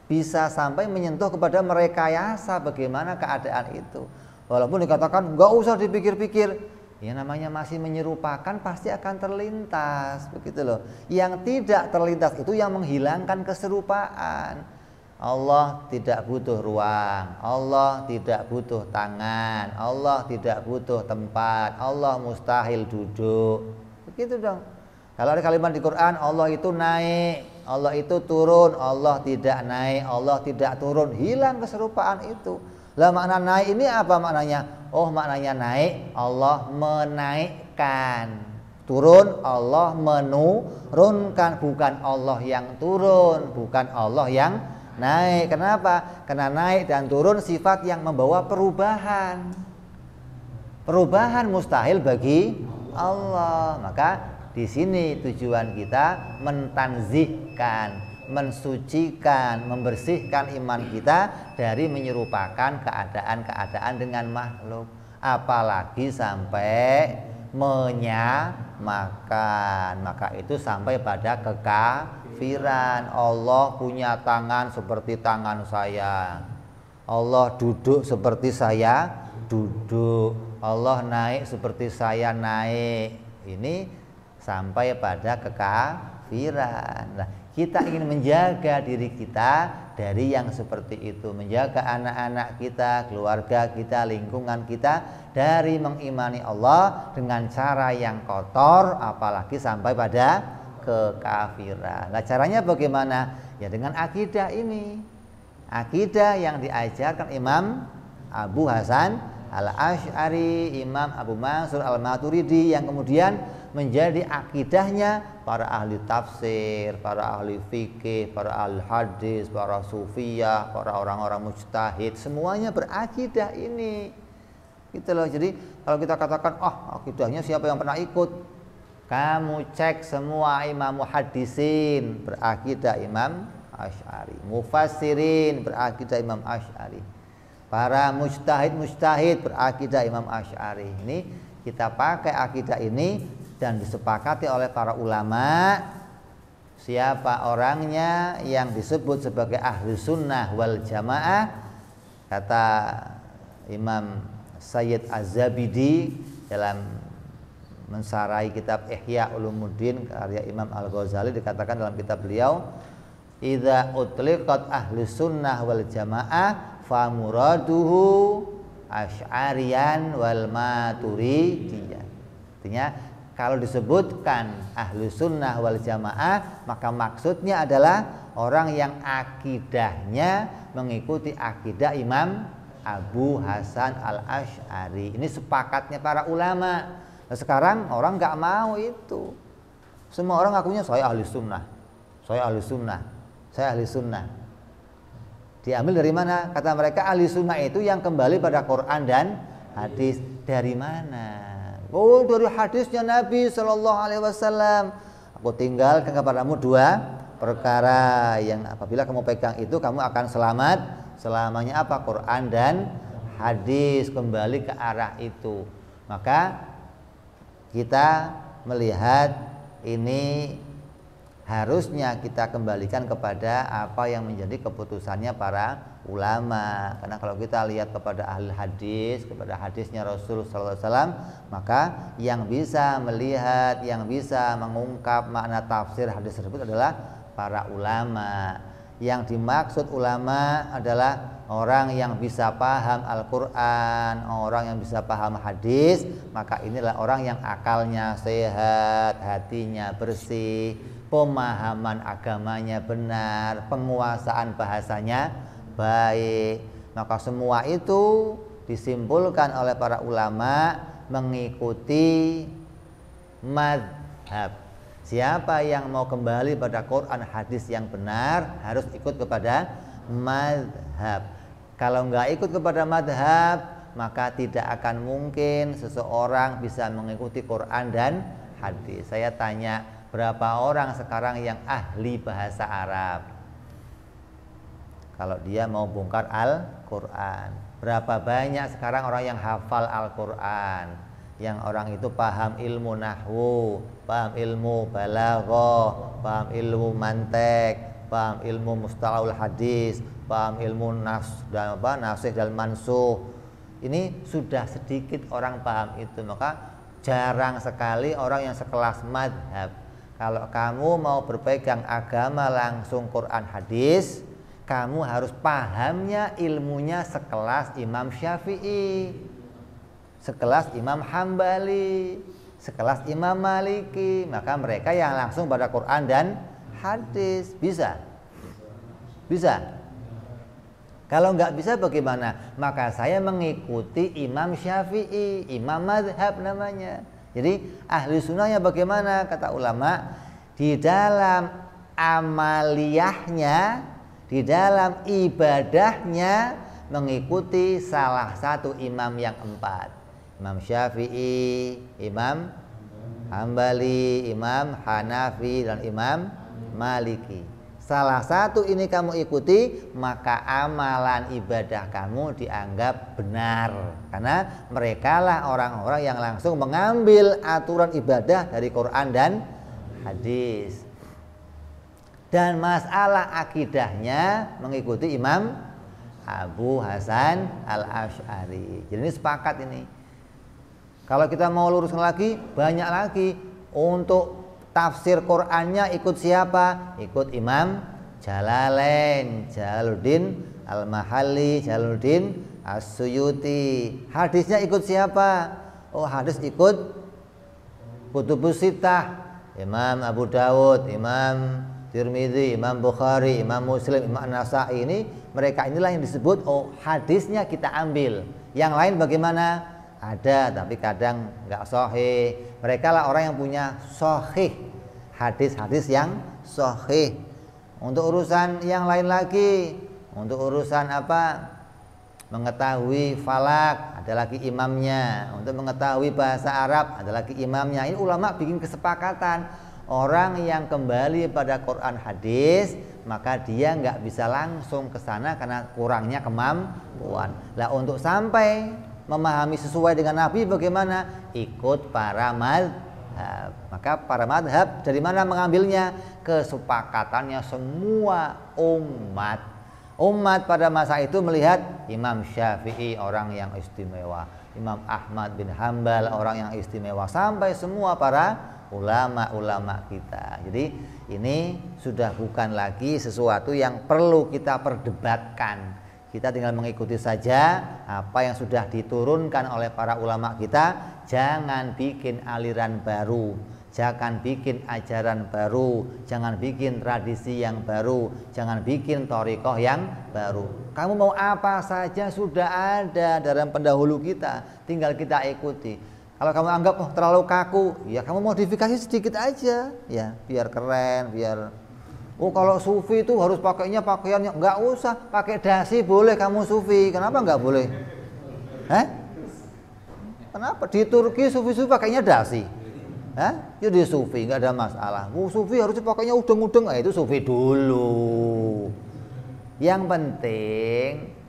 bisa sampai menyentuh kepada merekayasa bagaimana keadaan itu. Walaupun dikatakan nggak usah dipikir-pikir, ya namanya masih menyerupakan pasti akan terlintas, begitu loh. Yang tidak terlintas itu yang menghilangkan keserupaan. Allah tidak butuh ruang, Allah tidak butuh tangan, Allah tidak butuh tempat, Allah mustahil duduk. Begitu dong. Kalau ada kalimat di Quran, Allah itu naik, Allah itu turun, Allah tidak naik, Allah tidak turun, hilang keserupaan itu. Lah makna naik ini apa maknanya? Oh, maknanya naik, Allah menaikkan. Turun, Allah menurunkan, bukan Allah yang turun, bukan Allah yang naik. Kenapa? Karena naik dan turun sifat yang membawa perubahan. Perubahan mustahil bagi Allah. Maka di sini tujuan kita mentanzihkan, mensucikan, membersihkan iman kita dari menyerupakan keadaan-keadaan dengan makhluk. Apalagi sampai menyamakan, maka itu sampai pada kekafiran. Allah punya tangan seperti tangan saya, Allah duduk seperti saya duduk, Allah naik seperti saya naik. Ini sampai pada kekafiran. Nah, kita ingin menjaga diri kita dari yang seperti itu, menjaga anak-anak kita, keluarga kita, lingkungan kita dari mengimani Allah dengan cara yang kotor, apalagi sampai pada kekafiran. Nah, caranya bagaimana? Ya dengan akidah ini. Akidah yang diajarkan Imam Abu Hasan Al-Asy'ari, Imam Abu Mansur Al-Maturidi, yang kemudian menjadi akidahnya para ahli tafsir, para ahli fikih, para ahli hadis, para sufiyah, para orang-orang mujtahid, semuanya berakidah ini. Gitu loh. Jadi kalau kita katakan, akidahnya siapa yang pernah ikut? Kamu cek semua imam muhaddisin berakidah Imam Asy'ari, mufassirin berakidah Imam Asy'ari, para mujtahid berakidah Imam Asy'ari. Ini kita pakai akidah ini dan disepakati oleh para ulama. Siapa orangnya yang disebut sebagai ahli sunnah wal jamaah? Kata Imam Sayyid Az-Zabidi dalam mensarai kitab Ihya Ulumuddin karya Imam Al-Ghazali, dikatakan dalam kitab beliau, idza utliqat ahli sunnah wal jamaah fa muraduhu asy'ariyan wal maturidiyah. Artinya kalau disebutkan ahlu sunnah wal jamaah, maka maksudnya adalah orang yang akidahnya mengikuti akidah Imam Abu Hasan Al-Asy'ari. Ini sepakatnya para ulama. Nah, sekarang orang nggak mau itu. Semua orang ngakunya saya ahli sunnah, saya ahli sunnah, saya ahli sunnah. Diambil dari mana? Kata mereka ahli sunnah itu yang kembali pada Quran dan hadis. Dari mana? Oh, dari hadisnya Nabi Shallallahu Alaihi Wasallam. Aku tinggalkan kepadamu dua perkara yang apabila kamu pegang itu kamu akan selamat selamanya apa? Quran dan hadis, kembali ke arah itu. Maka kita melihat ini harusnya kita kembalikan kepada apa yang menjadi keputusannya para ulama. Karena kalau kita lihat kepada ahli hadis, kepada hadisnya Rasul sallallahu alaihi wasallam, maka yang bisa melihat, yang bisa mengungkap makna tafsir hadis tersebut adalah para ulama. Yang dimaksud ulama adalah orang yang bisa paham Al-Quran, orang yang bisa paham hadis. Maka inilah orang yang akalnya sehat, hatinya bersih, pemahaman agamanya benar, penguasaan bahasanya baik. Maka semua itu disimpulkan oleh para ulama mengikuti madhab. Siapa yang mau kembali pada Quran hadis yang benar harus ikut kepada madhab. Kalau nggak ikut kepada madhab, maka tidak akan mungkin seseorang bisa mengikuti Quran dan hadis. Saya tanya, berapa orang sekarang yang ahli bahasa Arab? Kalau dia mau bongkar Al-Quran, berapa banyak sekarang orang yang hafal Al-Quran, yang orang itu paham ilmu nahwu, paham ilmu balaghah, paham ilmu mantek, paham ilmu mustalahul hadis, paham ilmu nasikh dan mansuh. Ini sudah sedikit orang paham itu. Maka jarang sekali orang yang sekelas madhab. Kalau kamu mau berpegang agama langsung Quran hadis, kamu harus pahamnya ilmunya sekelas Imam Syafi'i, sekelas Imam Hambali, sekelas Imam Maliki. Maka mereka yang langsung pada Quran dan hadis. Bisa? Kalau nggak bisa bagaimana? Maka saya mengikuti Imam Syafi'i, Imam Madhab namanya. Jadi ahli sunnahnya bagaimana? Kata ulama, di dalam amaliyahnya, di dalam ibadahnya mengikuti salah satu imam yang empat. Imam Syafi'i, Imam Hambali, Imam Hanafi, dan Imam Maliki. Salah satu ini kamu ikuti, maka amalan ibadah kamu dianggap benar. Karena merekalah orang-orang yang langsung mengambil aturan ibadah dari Quran dan hadis. Dan masalah akidahnya mengikuti Imam Abu Hasan Al-Asy'ari. Jadi ini sepakat ini. Kalau kita mau luruskan lagi, banyak lagi. Untuk tafsir Qur'annya ikut siapa? Ikut Imam Jalalain, Jalaluddin Al-Mahalli, Jalaluddin As-Suyuti. Hadisnya ikut siapa? Oh, hadis ikut Kutubus Sittah, Imam Abu Dawud, Imam Tirmidzi, Imam Bukhari, Imam Muslim, Imam Nasa'i. Ini mereka inilah yang disebut oh hadisnya kita ambil. Yang lain bagaimana? Ada tapi kadang nggak sahih. Mereka lah orang yang punya sahih, hadis-hadis yang sahih. Untuk urusan yang lain lagi, untuk urusan apa? Mengetahui falak ada lagi imamnya. Untuk mengetahui bahasa Arab ada lagi imamnya. Ini ulama bikin kesepakatan. Orang yang kembali pada Quran hadis, maka dia nggak bisa langsung ke sana karena kurangnya kemampuan. Lah untuk sampai memahami sesuai dengan Nabi bagaimana? Ikut para madhab. Maka para madhab dari mana mengambilnya? Kesepakatannya semua umat. Umat pada masa itu melihat Imam Syafi'i orang yang istimewa, Imam Ahmad bin Hambal orang yang istimewa, sampai semua para ulama-ulama kita. Jadi ini sudah bukan lagi sesuatu yang perlu kita perdebatkan. Kita tinggal mengikuti saja apa yang sudah diturunkan oleh para ulama kita. Jangan bikin aliran baru, jangan bikin ajaran baru, jangan bikin tradisi yang baru, jangan bikin thariqah yang baru. Kamu mau apa saja sudah ada dalam pendahulu kita, tinggal kita ikuti. Kalau kamu anggap oh terlalu kaku, ya kamu modifikasi sedikit aja, ya biar keren, biar oh kalau sufi itu harus pakainya pakaiannya, nggak usah pakai dasi boleh kamu sufi, kenapa nggak boleh? Kenapa di Turki sufi-sufi pakainya dasi? Ya di sufi nggak ada masalah. Sufi harusnya pakainya udeng-udeng, itu sufi dulu. Yang penting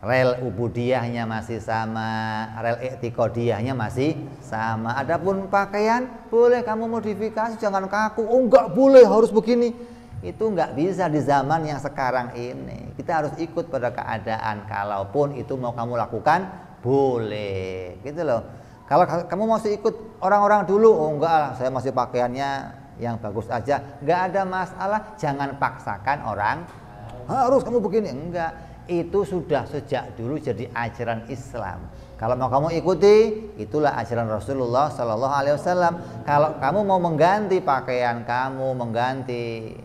rel ubudiyahnya masih sama, rel i'tiqadiyahnya masih sama. Adapun pakaian boleh kamu modifikasi, jangan kaku. Oh enggak boleh, harus begini. Itu enggak bisa di zaman yang sekarang ini. Kita harus ikut pada keadaan. Kalaupun itu mau kamu lakukan, boleh. Gitu loh. Kalau kamu masih ikut orang-orang dulu, oh enggak lah, saya masih pakaiannya yang bagus aja. Enggak ada masalah, jangan paksakan orang harus kamu begini. Enggak. Itu sudah sejak dulu jadi ajaran Islam. Kalau mau kamu ikuti, itulah ajaran Rasulullah Sallallahu Alaihi Wasallam. Kalau kamu mau mengganti pakaian kamu, mengganti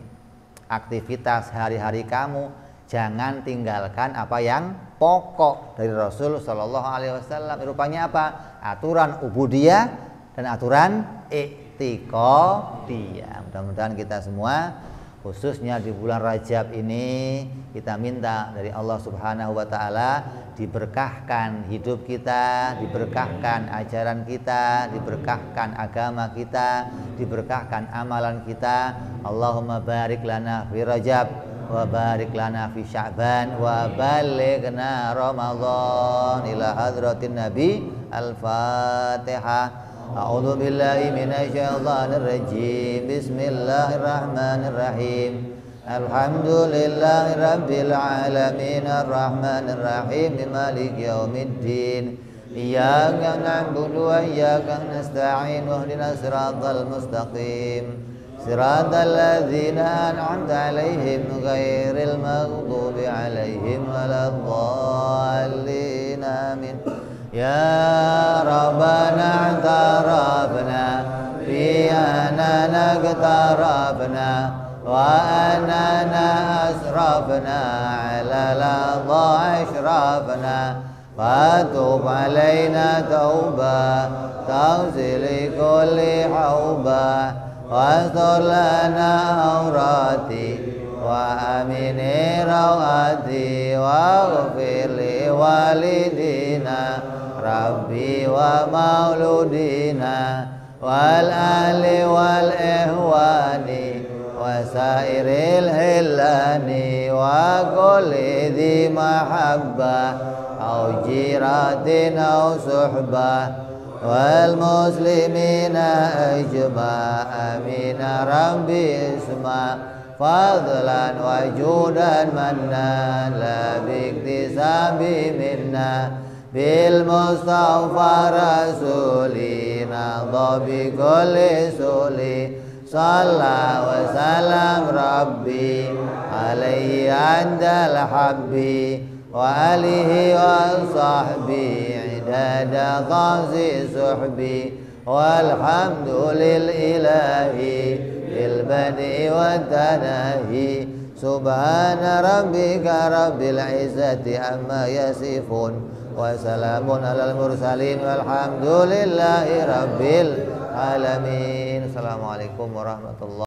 aktivitas hari-hari kamu, jangan tinggalkan apa yang pokok dari Rasul Sallallahu Alaihi Wasallam. Rupanya apa? Aturan ubudiyah dan aturan i'tiqadiyah. Mudah-mudahan kita semua, khususnya di bulan Rajab ini, kita minta dari Allah Subhanahu wa Ta'ala diberkahkan hidup kita, diberkahkan ajaran kita, diberkahkan agama kita, diberkahkan amalan kita. Allahumma barik lana fi Rajab wa barik lana fi Sya'ban wa balighna Ramadan. Ila hadratin Nabi. Al-Fatihah. A'udzu billahi minasyaitonir rajim. Bismillahirrahmanirrahim. Alhamdulillahi rabbil alamin arrahmanir rahim maliki yaumiddin. Iyyaka na'budu wa iyyaka nasta'in ihdinas siratal mustaqim. Siratal ladzina an'amta 'alaihim ghairil maghdubi 'alaihim waladdallin. Amin. Ya Rabbana i'tarafna bi annana iqtarafna wa annana asrafna ala ladha ashrafna fatub alaina tauba tawzili kulli hauba wastur lana aurati wa amini rawati wa ghafir li walidina Rabbi wa mauludina wal ali wal ihwani wa sairil hillani wa kulli dhi mahabbah au jiratin au suhbah wal muslimina ajma amin rabbi isma fadlan wa judan mannan la biktisabi minna bil mustafa rasulina dhabi kulli suli salla wa salam rabbi alaihi andal habbi wa alihi wa sahbi idada ghazi suhbi walhamdulil ilahi bil badi wa tanahi subhana rabbika rabbil izzati amma yasifun wa salamun alal mursalin walhamdulillahi rabbil alamin. Assalamualaikum warahmatullahi